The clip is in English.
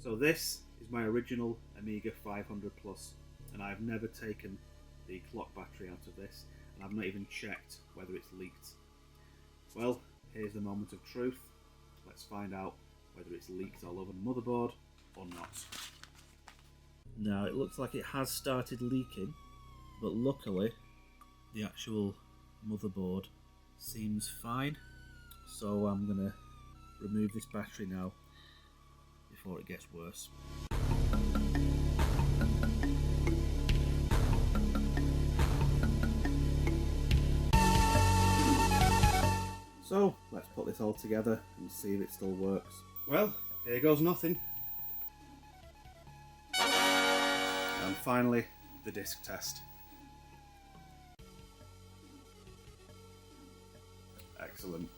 So this is my original Amiga 500 Plus, and I've never taken the clock battery out of this, and I've not even checked whether it's leaked. Well, here's the moment of truth. Let's find out whether it's leaked all over the motherboard or not. Now it looks like it has started leaking, but luckily the actual motherboard seems fine, so I'm going to remove this battery now before it gets worse. So let's put this all together and see if it still works. Well, here goes nothing. And finally, the disk test. Excellent.